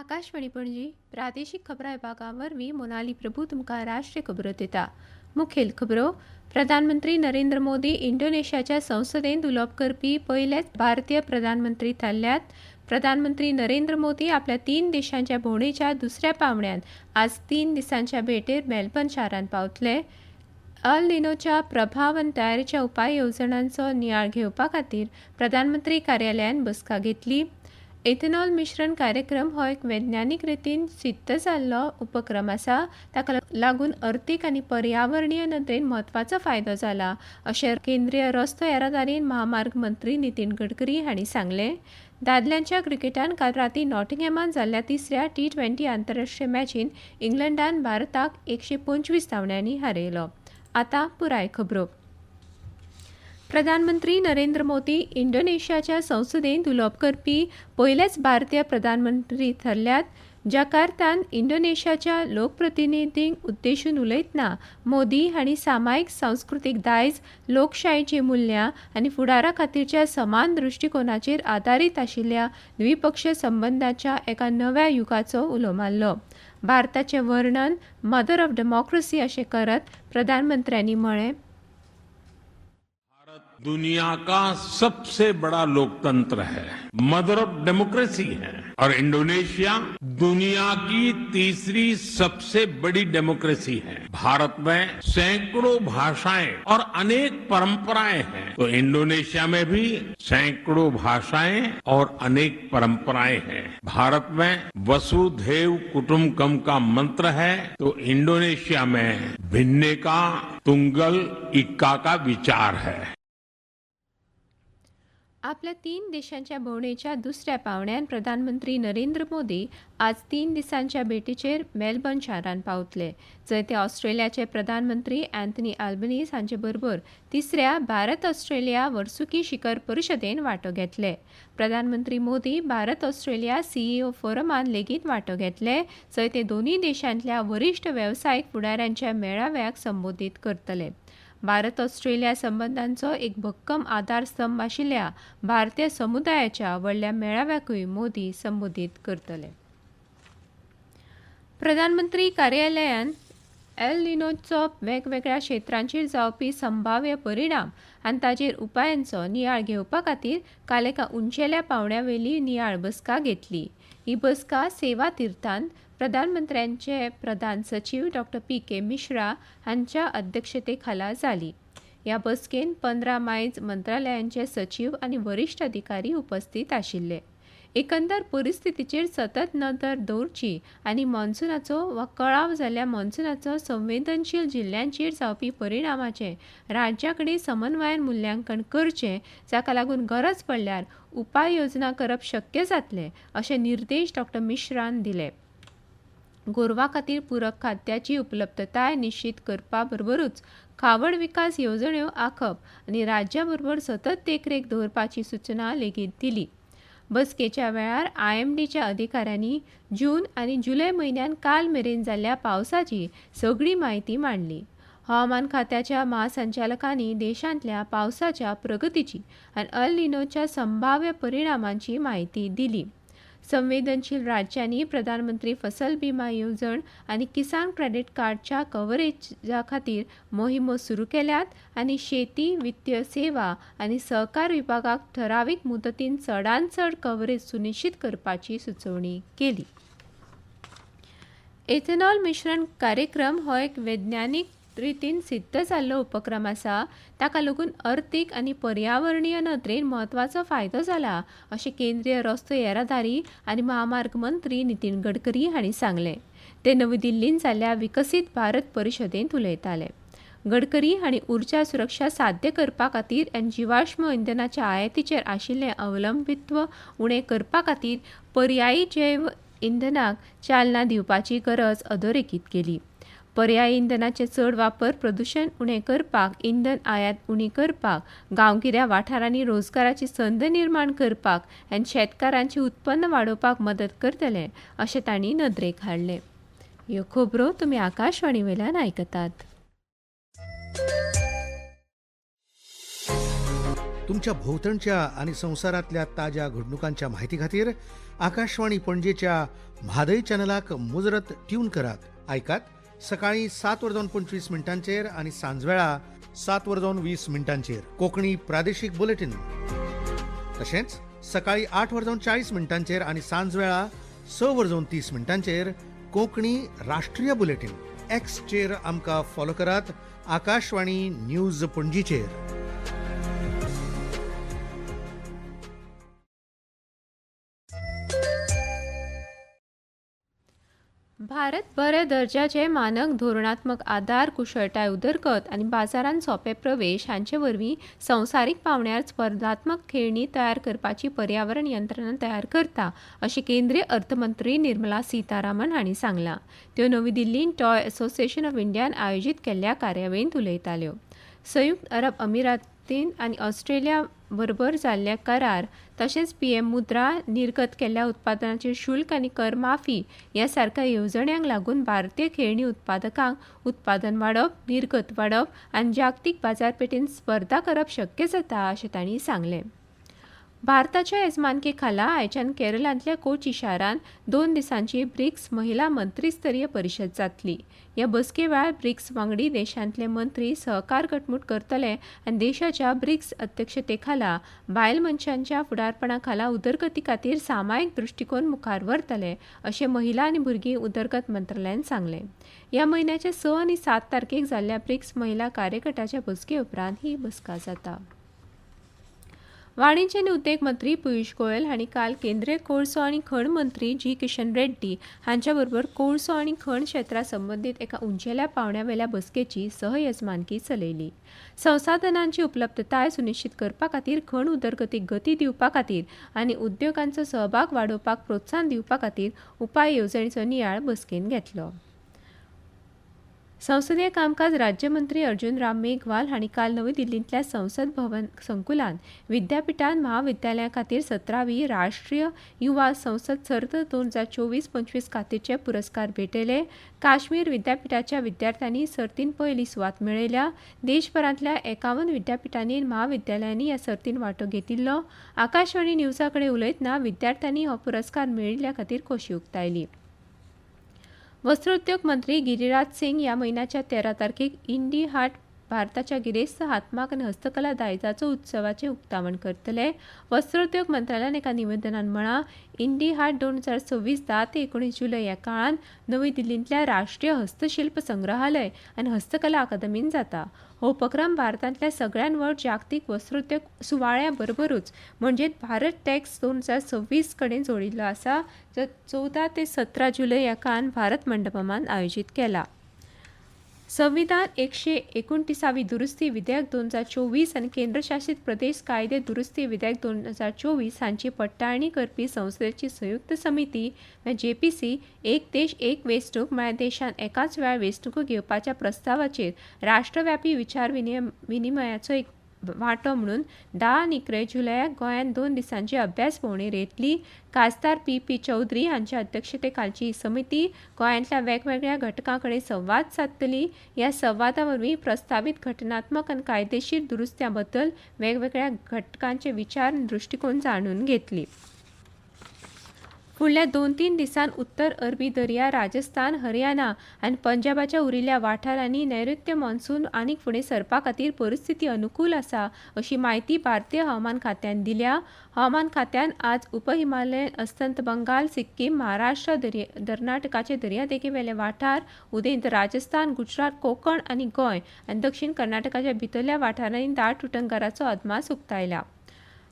आकाशवाणी पणजी प्रादेशीक खबरां विभागावरवीं मोनाली प्रभू तुमकां राष्ट्रीय खबरो दिता। मुखेल खबरो: प्रधानमंत्री नरेंद्र मोदी इंडोनेशियाच्या संसदेंत उलोवप करपी पयलेच भारतीय प्रधानमंत्री थारल्यात। प्रधानमंत्री नरेंद्र मोदी आपल्या 3 देशांच्या भोंवडेच्या दुसऱ्या पांवड्यान आज 3 दिसांच्या भेटेर मेलबर्न शारांत पावतले। अल निनोच्या प्रभाव आनी तयारेच्या उपाय येवजणांचो नियाळ घेवपा खातीर प्रधानमंत्री कार्यालयान बसका घेतली। इथेनॉल मिश्रण कार्यक्रम हो एक वैज्ञानिक रितीन सिद्ध जाल्लो उपक्रम आसा, ताका लागून अर्थीक आनी पर्यावरणीय नदरेन म्हत्वाचो फायदो जाला, अशें केंद्रीय रस्तो येरादारी महामार्ग मंत्री नितीन गडकरी हांणी सांगलें। दादल्यांच्या क्रिकेटान काल रातीं नॉटिंगहॅमांत जाल्ल्या तिसऱ्या T20 आंतरराष्ट्रीय मॅचीन इंग्लंडान भारताक 125 धांवड्यांनी हारयलो। आतां पुराय खबरो। प्रधानमंत्री नरेंद्र मोदी इंडोनेशियाच्या संसदेंत उलोवप करपी पयलेच भारतीय प्रधानमंत्री थारल्यात। जकार्तांत इंडोनेशियाच्या लोकप्रतिनिधींक उद्देशून उलयतना मोदी हांणी सामायिक सांस्कृतीक दायज, लोकशायेचीं मुल्यां आनी फुडारा खातीरच्या समान दृश्टिकोनाचेर आदारीत आशिल्ल्या द्विपक्षीय संबंदांच्या एका नव्या युगाचो उलो मारलो। भारताचें वर्णन मदर ऑफ डेमोक्रेसी अशें करत प्रधानमंत्र्यांनी म्हळें, दुनिया का सबसे बड़ा लोकतंत्र है, मदर ऑफ डेमोक्रेसी है और इंडोनेशिया दुनिया की तीसरी सबसे बड़ी डेमोक्रेसी है। भारत में सैकड़ों भाषाएं और अनेक परंपराएं हैं, तो इंडोनेशिया में भी सैकड़ों भाषाएं और अनेक परंपराएं हैं। भारत में वसुधैव कुटुंबकम का मंत्र है, तो इंडोनेशिया में भिन्ने का तुंगल इक्का का विचार है। आपल्या 3 देशांच्या भोंवडेच्या दुसऱ्या पांवड्यान प्रधानमंत्री नरेंद्र मोदी आज 3 दिसांच्या भेटीचेर मेलबर्न शारांत पावतले, जंय ते ऑस्ट्रेलियाचे प्रधानमंत्री अँथनी अल्बनीज हांचे बरोबर तिसऱ्या भारत ऑस्ट्रेलिया वर्सुकी शिखर परिशदेन वांटो घेतले। प्रधानमंत्री मोदी भारत ऑस्ट्रेलिया CEO फोरमान लेगीत वांटो घेतले, जंय ते दोनूय देशांतल्या वरिश्ठ वेवसायीक फुडाऱ्यांच्या मेळाव्याक संबोधीत करतले। भारत ऑस्ट्रेलिया संबंदांचो एक भक्कम आधारस्तंभ आशिल्ल्या भारतीय समुदायाच्या व्हडल्या मेळाव्याकूय मोदी संबोधीत करतले। प्रधानमंत्री कार्यालयान एल निनोचो वेगवेगळ्या क्षेत्रांचेर जावपी संभाव्य परिणाम आनी ताचेर उपायांचो नियाळ घेवपा खातीर काल एका उंचेल्या पांवड्यावेली नियाळ बसका घेतली। ही बसका सेवा तीर्थांत प्रधानमंत्र्यांचे प्रधान सचिव डॉ. PK मिश्रा हांच्या अध्यक्षतेखाला जाली। ह्या बसकेन 15 मायज मंत्रालयांचे सचिव आनी वरिश्ठ अधिकारी उपस्थित आशिल्ले। एकंदर परिस्थितीचेर सतत नदर दवरची आनी मॉन्सूनाचो वा कळाव जाल्ल्या मॉन्सूनाचो संवेदनशील जिल्ल्यांचेर जावपी परिणामाचें राज्या कडेन समन्वयान मुल्यांकन करचें, जाका लागून गरज पडल्यार उपाय योजना करप शक्य जातलें, अशे निर्देश डॉ. मिश्रान दिले। गोरवा खातीर पूरक खाद्याची उपलब्धताय निश्चित करपा बरोबरूच खावड विकास येवजण्यो आंखप आनी राज्या बरोबर सतत देखरेख दवरपाची सूचना लेगीत दिली। बसकेच्या वेळार IMDच्या अधिकाऱ्यांनी जून आनी जुलय म्हयन्यान काल मेरेन जाल्ल्या पावसाची सगळी म्हायती मांडली। हवामान खात्याच्या महासंचालकांनी देशांतल्या पावसाच्या प्रगतीची आनी अल निनोच्या संभाव्य परिणामांची म्हायती दिली। संवेदनशील राज्यांनी प्रधानमंत्री फसल बिमा येवजण आनी किसान क्रेडिट कार्डच्या कव्हरेजा खातीर मोहिमो सुरू केल्यात आनी शेती, वित्तीय सेवा आनी सहकार विभागाक ठरावीक मुदतीन चडांत चड कव्हरेज सुनिश्चित करपाची सुचोवणी केली। इथेनॉल मिश्रण कार्यक्रम हो एक वैज्ञानिक रितीन सिद्ध जाल्लो उपक्रम आसा, ताका लागून अर्थीक आनी पर्यावरणीय नदरेन म्हत्वाचो फायदो जाला, अशें केंद्रीय रस्तो येरादारी आनी महामार्ग मंत्री नितीन गडकरी हांणी सांगलें। ते नवी दिल्लींत जाल्ल्या विकसीत भारत परिशदेंत उलयताले। गडकरी हांणी उर्जा सुरक्षा साध्य करपा खातीर आनी जिवाश्म इंधनाच्या आयातीचेर आशिल्लें अवलंबित्व उणें करपा खातीर पर्यायी जैव इंधनाक चालना दिवपाची गरज अधोरेखीत केली। पर्यायी इंधनाचे चड वापर प्रदूषण उणें करपाक, इंधन आयात उणी करपाक, गांवगिऱ्या वाठारांनी रोजगाराची संद निर्माण करपाक आनी शेतकारांची उत्पन्न वाडोवपाक मदत करतले, अशें तांणी नदरेक हाडलें। ह्यो खबरो तुमी आकाशवाणी वेल्यान आयकतात। तुमच्या भोवतणच्या आणि संवसारातल्या ताज्या घडणुकांच्या म्हायती खातीर आकाशवाणी पणजेच्या म्हादय चॅनलाक मुजरत ट्यून करात. ऐकात सकाळी 7:25 आणि सांजवेळा 7:20 कोंकणी प्रादेशीक बुलेटिन. तशेंच सकाळी 8:40 आणि सांजवेळा 6:30 कोंकणी राष्ट्रीय बुलेटिन. एक्सचेर आमकां फॉलो करात. आकाशवाणी न्यूज पणजीचेर. भारत बरे दर्जाचे मानक धोरणात्मक आदार, कुशळटाय उदरगत आनी बाजारांत सोंपे प्रवेश हांचे वरवीं संवसारीक पावंड्यार स्पर्धात्मक खेळणी तयार करपाची पर्यावरण यंत्रणा तयार करता अशें केंद्रीय अर्थमंत्री निर्मला सीतारामन हांणी सांगलां. त्यो नवी दिल्लींत टॉय असोसिएशन ऑफ इंडियान आयोजीत केल्ल्या कार्यावळींत उलयताल्यो. संयुक्त अरब अमिरातीन आनी ऑस्ट्रेलिया बरोबर जाल्ल्या करार तशेंच पीएम मुद्रा, निर्गत केल्ल्या उत्पादनाचेर शुल्क आनी कर माफी ह्या सारक्या येवजण्यांक लागून भारतीय खेळणी उत्पादकांक उत्पादन वाडप, निर्गत वाडप आनी जागतीक बाजारपेठेंत स्पर्धा करप शक्य जाता अशें तांणी सांगलें. भारताच्या येजमानके खाला आयच्यान केरळांतल्या कोची शारांत 2 दिसांची ब्रिक्स महिला मंत्रीस्तरीय परिशद जातली. ह्या बसके वेळार ब्रिक्स वांगडी देशांतले मंत्री सहकार घटमूट करतले आनी देशाच्या ब्रिक्स अध्यक्षते खाला बायल मनशांच्या फुडारपणा खाला उदरगती खातीर सामायिक दृश्टिकोन मुखार व्हरतले अशें महिला आनी भुरगीं उदरगत मंत्रालयान सांगलें. ह्या म्हयन्याच्या 6 आनी 7 तारखेक जाल्ल्या ब्रिक्स महिला कार्यगटाच्या बसके उपरांत ही बसका जाता. वाणिज्य आनी उद्देग मंत्री पियुष गोयल हांणी काल केंद्रीय कोळसो आनी खण मंत्री जी किशन रेड्डी हांच्या बरोबर कोळसो आनी खण क्षेत्रा संबंदीत एका उंचेल्या पावंड्यावेल्या बसकेची सहयजमानकी चलयली. संसाधनांची उपलब्धताय सुनिश्चित करपा खातीर, खण उदरगतीक गती दिवपा खातीर आनी उद्योगांचो सहभाग वाडोवपाक प्रोत्साहन दिवपा खातीर उपाय येवजणेचो नियाळ बसकेन घेतलो. संसदीय कामकाज राज्यमंत्री अर्जुन राम मेघवाल हांणी काल नवी दिल्लींतल्या संसद भवन संकुलांत विद्यापीठांत महाविद्यालयां खातीर 17वी राष्ट्रीय युवा संसद सर्त 2024-25 खातीरचे पुरस्कार भेटयले. काश्मीर विद्यापीठाच्या विद्यार्थ्यांनी सर्तीन पयली सुवात मेळयल्या. देशभरांतल्या 51 विद्यापीठांनी महाविद्यालयांनी ह्या सर्तीन वांटो घेतिल्लो. आकाशवाणी न्यूजा कडेन उलयतना विद्यार्थ्यांनी हो पुरस्कार मेळिल्ल्या खातीर खोशी उक्तायली. वस्त्रोद्योग मंत्री गिरिराज सिंग ह्या म्हयन्याच्या 13 तारखेक इंडी हाट भारताच्या गिरेस्त हातमाग आनी हस्तकला दायजाचो उत्सवाचें उक्तावण करतले. वस्त्रोद्योग मंत्रालयान एका निवेदनांत म्हळां, इंडी हाट 2026 10 ते 19 जुलय ह्या काळांत नवी दिल्लींतल्या राष्ट्रीय हस्तशिल्प संग्रहालय आनी हस्तकला अकादमींत जाता. हो उपक्रम भारतांतल्या सगळ्यात व्हड जागतीक वस्त्रोद्योग सुवाळ्या बरोबरूच म्हणजे भारत टॅक्स 2026 कडेन जोडिल्लो आसा, जो 14 ते 17 जुलय ह्या काळांत भारत मंडपमांत आयोजीत केला. संविधान 129वी दुरुस्ती विधेयक 2024 आनी केंद्रशासीत प्रदेश कायदे दुरुस्ती विधेयक 2024 हांची पडताळणी करपी संसदेची संयुक्त समिती JPC एक देश एक वेंचणूक म्हळ्यार देशांत एकाच वेळार वेंचणुको घेवपाच्या प्रस्तावाचेर राष्ट्रव्यापी विचार विनिमयाचो एक वांटो म्हणून 10 आनी 11 जुलयाक गोंयांत 2 दिसांची अभ्यास भोंवडेर येतली. खासदार PP चौधरी हांच्या अध्यक्षतेखालची ही समिती गोंयांतल्या वेगवेगळ्या घटकां कडेन संवाद सादतली. ह्या संवादा वरवीं प्रस्तावित घटनात्मक आनी कायदेशीर दुरुस्त्यां बद्दल वेगवेगळ्या घटकांचे विचार आनी दृश्टिकोन जाणून घेतली. फुडल्या 2-3 दिसांत उत्तर अरबी दर्या, राजस्थान, हरियाणा आनी पंजाबाच्या उरिल्ल्या वाठारांनी नैऋत्य मॉन्सून आनीक फुडें सरपा खातीर परिस्थिती अनुकूल आसा अशी माहिती भारतीय हवामान खात्यान दिल्या. हवामान खात्यान आज उपहिमालयन अस्तंत बंगाल, सिक्कीम, महाराष्ट्र, कर्नाटकाचे दर्यादेगेवेले वाठार, उदेंत राजस्थान, गुजरात, कोंकण आनी गोंय आनी दक्षिण कर्नाटकाच्या भितरल्या वाठारांनी दाट उटंगाराचो अदमास उक्तायला.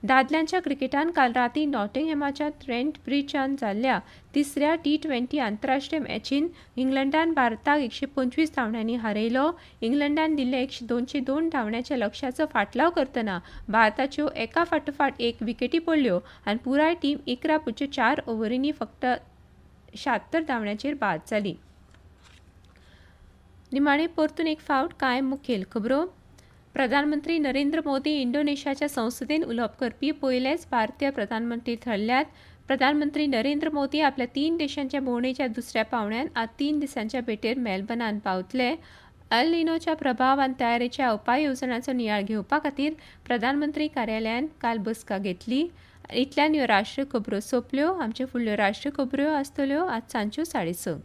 दादल्यांच्या क्रिकेटान काल रातीं नॉटिंगहॅमाच्या ट्रेंट ब्रिजांत जाल्ल्या तिसऱ्या T20 आंतरराष्ट्रीय मॅचीन इंग्लंडान भारताक 125 धांवड्यांनी हारयलो. इंग्लंडान दिल्ल्या 202 धांवड्यांच्या लक्ष्याचो फाटलाव करतना भारताच्यो एका फाटोफाट एक विकेटी पडल्यो आनी पुराय टीम 11.4 ओव्हरींनी फक्त 76 धांवड्यांचेर बाद जाली. निमाणे परतून एक फावट कांय मुखेल खबरो. प्रधानमंत्री नरेंद्र मोदी इंडोनेशियाच्या संसदेन उलोवप करपी पयलेच भारतीय प्रधानमंत्री ठरल्यात. प्रधानमंत्री नरेंद्र मोदी आपल्या 3 देशांच्या भोंवडेच्या दुसऱ्या पावंड्यान आज 3 दिसांच्या भेटेर मेलबर्नांत पावतले. अल निनोच्या प्रभाव आनी तयारेच्या उपाय येवजणांचो नियाळ घेवपा खातीर प्रधानमंत्री कार्यालयान काल बसका घेतली. इतल्यान ह्यो राष्ट्रीय खबरो सोंपल्यो. आमच्यो फुडल्यो राष्ट्रीय खबरो आसतल्यो आज सांजच्यो 6:30.